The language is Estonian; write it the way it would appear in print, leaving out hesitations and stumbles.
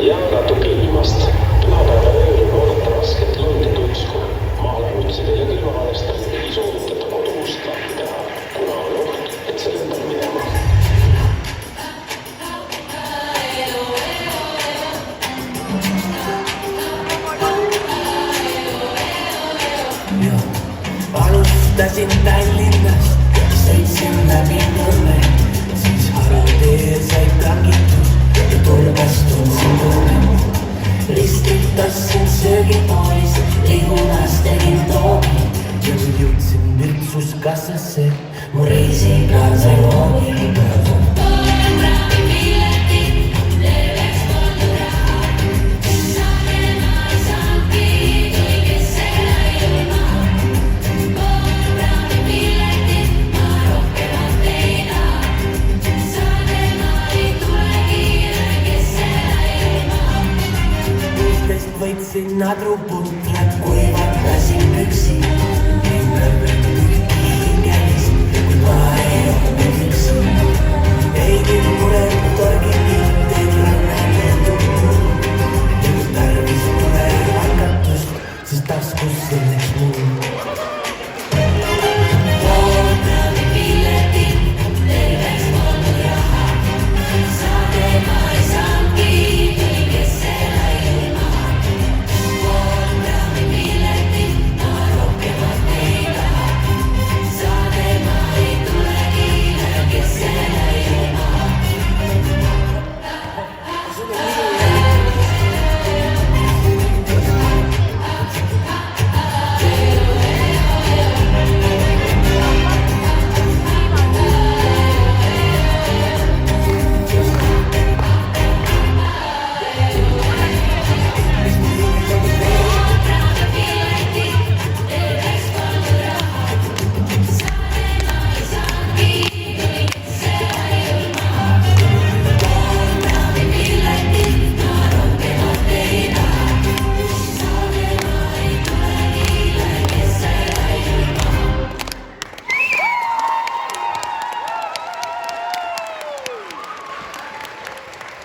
ja natuke ilmast. Pühapäeva ööl on oodata rasket lund ja tuisku. Maalämmitused ja külmavalestel ei soovitata kodust lahti teha, kuna on oht, et see lendab minema. Alustasin Tallinnast, sõitsin läbi Nõmme, siis Haruteel sai tangitud ja Turbast tundsin tunnet. Ristilt ostsin söögipoolis, lihunas tegin toogi ja kui jõudsin Virtsus kassasse, mu reisiga sai hoogi. Võitsin nadruputrat, kuivatasin püksi. Ümber võtnud hingelist, kui ma ei olnud üksi.